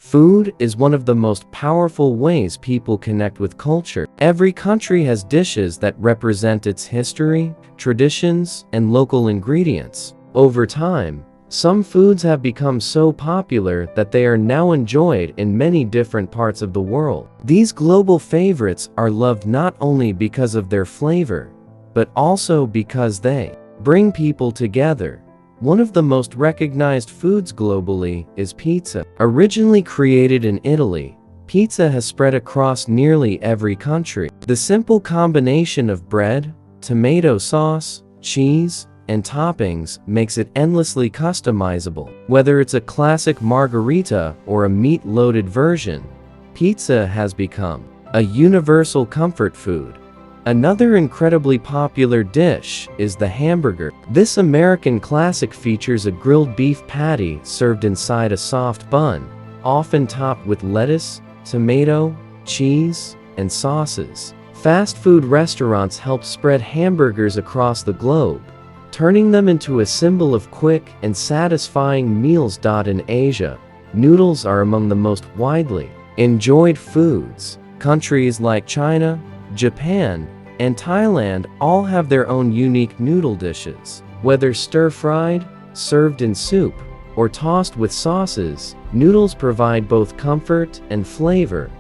Food is one of the most powerful ways people connect with culture. Every country has dishes that represent its history, traditions, and local ingredients. Over time, some foods have become so popular that they are now enjoyed in many different parts of the world. These global favorites are loved not only because of their flavor, but also because they bring people together. One of the most recognized foods globally is pizza. Originally created in Italy, pizza has spread across nearly every country. The simple combination of bread, tomato sauce, cheese, and toppings makes it endlessly customizable. Whether it's a classic margherita or a meat-loaded version, pizza has become a universal comfort food. Another incredibly popular dish is the hamburger. This American classic features a grilled beef patty served inside a soft bun, often topped with lettuce, tomato, cheese, and sauces. Fast food restaurants help spread hamburgers across the globe, turning them into a symbol of quick and satisfying meals. In Asia, noodles are among the most widely enjoyed foods. Countries like China, Japan, and Thailand all have their own unique noodle dishes. Whether stir-fried, served in soup, or tossed with sauces, noodles provide both comfort and flavor.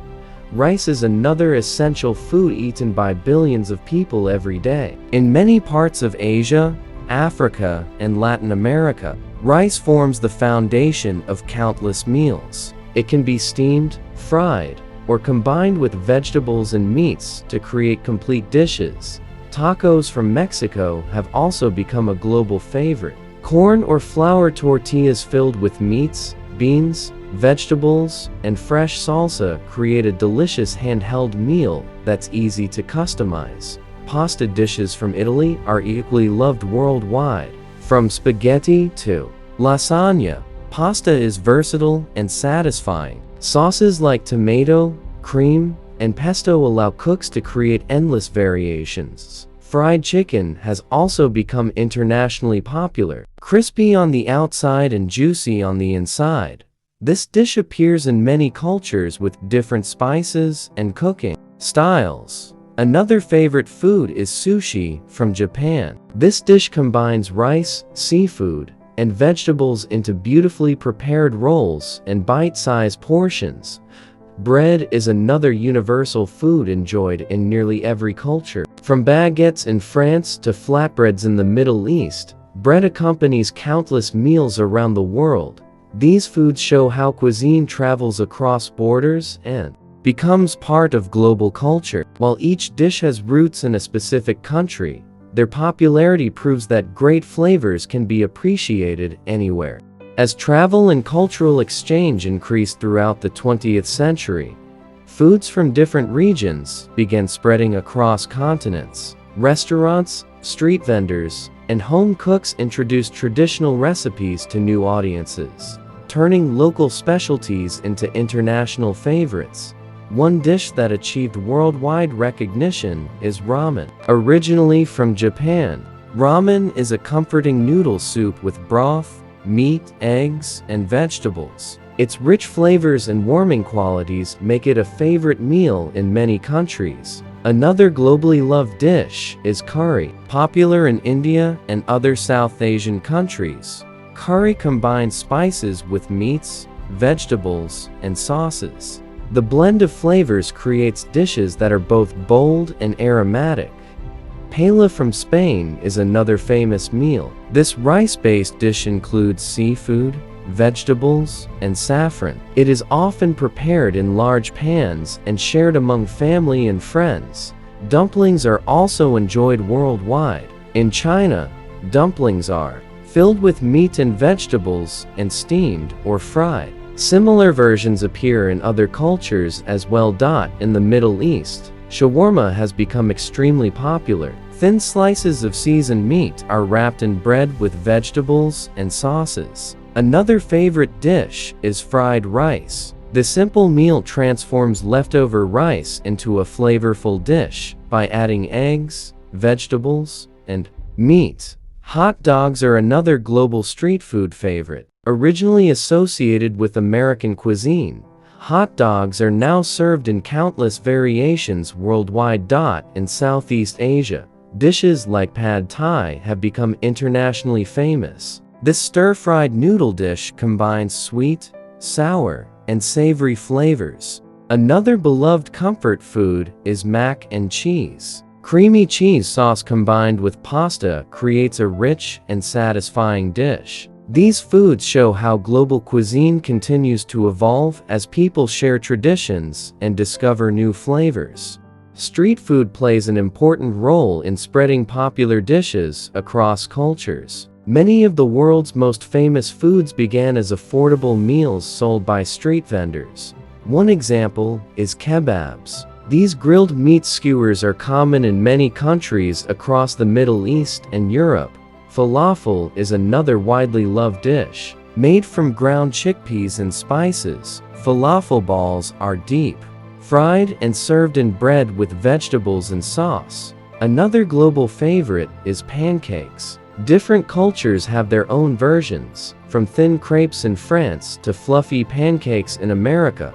Rice is another essential food eaten by billions of people every day. In many parts of Asia, Africa, and Latin America, rice forms the foundation of countless meals. It can be steamed, fried, or combined with vegetables and meats to create complete dishes. Tacos from Mexico have also become a global favorite. Corn or flour tortillas filled with meats, beans, vegetables, and fresh salsa create a delicious handheld meal that's easy to customize. Pasta dishes from Italy are equally loved worldwide. From spaghetti to lasagna, pasta is versatile and satisfying. Sauces like tomato, cream, and pesto allow cooks to create endless variations. Fried chicken has also become internationally popular. Crispy on the outside and juicy on the inside, this dish appears in many cultures with different spices and cooking styles. Another favorite food is sushi from Japan. This dish combines rice, seafood, and vegetables into beautifully prepared rolls and bite-sized portions. Bread is another universal food enjoyed in nearly every culture. From baguettes in France to flatbreads in the Middle East, bread accompanies countless meals around the world. These foods show how cuisine travels across borders and becomes part of global culture. While each dish has roots in a specific country, their popularity proves that great flavors can be appreciated anywhere. As travel and cultural exchange increased throughout the 20th century, foods from different regions began spreading across continents. Restaurants, street vendors, and home cooks introduced traditional recipes to new audiences, turning local specialties into international favorites. One dish that achieved worldwide recognition is ramen. Originally from Japan, ramen is a comforting noodle soup with broth, meat, eggs, and vegetables. Its rich flavors and warming qualities make it a favorite meal in many countries. Another globally loved dish is curry. Popular in India and other South Asian countries, curry combines spices with meats, vegetables, and sauces. The blend of flavors creates dishes that are both bold and aromatic. Paella from Spain is another famous meal. This rice-based dish includes seafood, vegetables, and saffron. It is often prepared in large pans and shared among family and friends. Dumplings are also enjoyed worldwide. In China, dumplings are filled with meat and vegetables and steamed or fried. Similar versions appear in other cultures as well. In the Middle East, shawarma has become extremely popular. Thin slices of seasoned meat are wrapped in bread with vegetables and sauces. Another favorite dish is fried rice. The simple meal transforms leftover rice into a flavorful dish by adding eggs, vegetables, and meat. Hot dogs are another global street food favorite. Originally associated with American cuisine, Hot dogs are now served in countless variations worldwide. In Southeast Asia, dishes like pad thai have become internationally famous. This stir-fried noodle dish combines sweet, sour, and savory flavors. Another beloved comfort food is mac and cheese. Creamy cheese sauce combined with pasta creates a rich and satisfying dish. These foods show how global cuisine continues to evolve as people share traditions and discover new flavors. Street food plays an important role in spreading popular dishes across cultures. Many of the world's most famous foods began as affordable meals sold by street vendors. One example is kebabs. These grilled meat skewers are common in many countries across the Middle East and Europe. Falafel is another widely loved dish. Made from ground chickpeas and spices, falafel balls are deep fried and served in bread with vegetables and sauce. Another global favorite is pancakes. Different cultures have their own versions, from thin crepes in France to fluffy pancakes in America.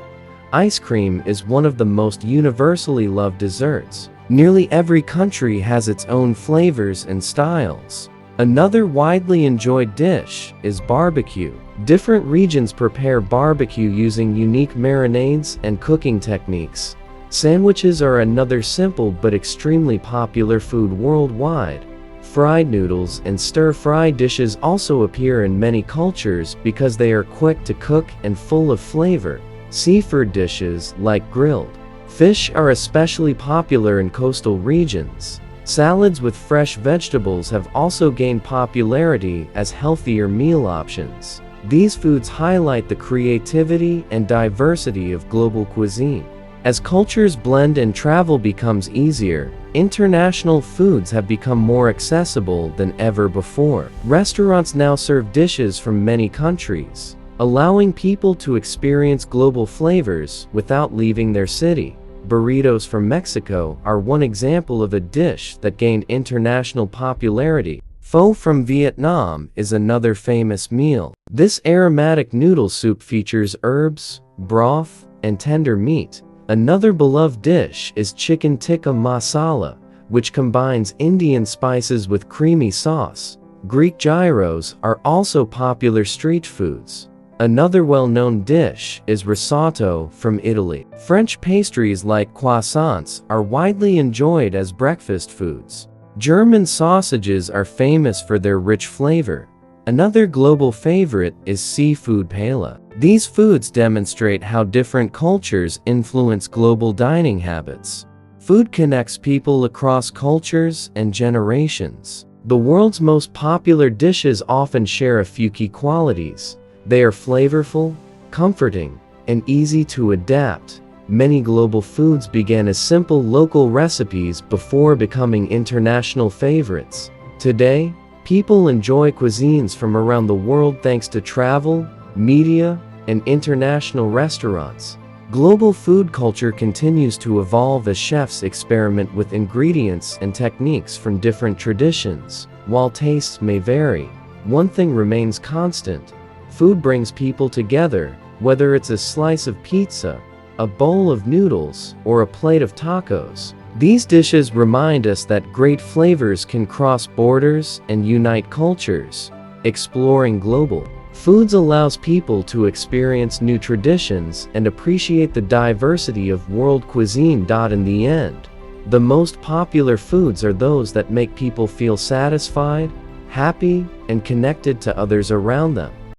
Ice cream is one of the most universally loved desserts. Nearly every country has its own flavors and styles. Another widely enjoyed dish is barbecue. Different regions prepare barbecue using unique marinades and cooking techniques. Sandwiches are another simple but extremely popular food worldwide. Fried noodles and stir-fry dishes also appear in many cultures because they are quick to cook and full of flavor. Seafood dishes like grilled fish are especially popular in coastal regions. Salads with fresh vegetables have also gained popularity as healthier meal options. These foods highlight the creativity and diversity of global cuisine. As cultures blend and travel becomes easier, international foods have become more accessible than ever before. Restaurants now serve dishes from many countries, allowing people to experience global flavors without leaving their city. Burritos from Mexico are one example of a dish that gained international popularity. Pho from Vietnam is another famous meal. This aromatic noodle soup features herbs, broth, and tender meat. Another beloved dish is chicken tikka masala, which combines Indian spices with creamy sauce. Greek gyros are also popular street foods. Another well-known dish is risotto from Italy. French pastries like croissants are widely enjoyed as breakfast foods. German sausages are famous for their rich flavor. Another global favorite is seafood paella. These foods demonstrate how different cultures influence global dining habits. Food connects people across cultures and generations. The world's most popular dishes often share a few key qualities. They are flavorful, comforting, and easy to adapt. Many global foods began as simple local recipes before becoming international favorites. Today, people enjoy cuisines from around the world thanks to travel, media, and international restaurants. Global food culture continues to evolve as chefs experiment with ingredients and techniques from different traditions. While tastes may vary, one thing remains constant. Food brings people together, whether it's a slice of pizza, a bowl of noodles, or a plate of tacos. These dishes remind us that great flavors can cross borders and unite cultures. Exploring global foods allows people to experience new traditions and appreciate the diversity of world cuisine. In the end, the most popular foods are those that make people feel satisfied, happy, and connected to others around them.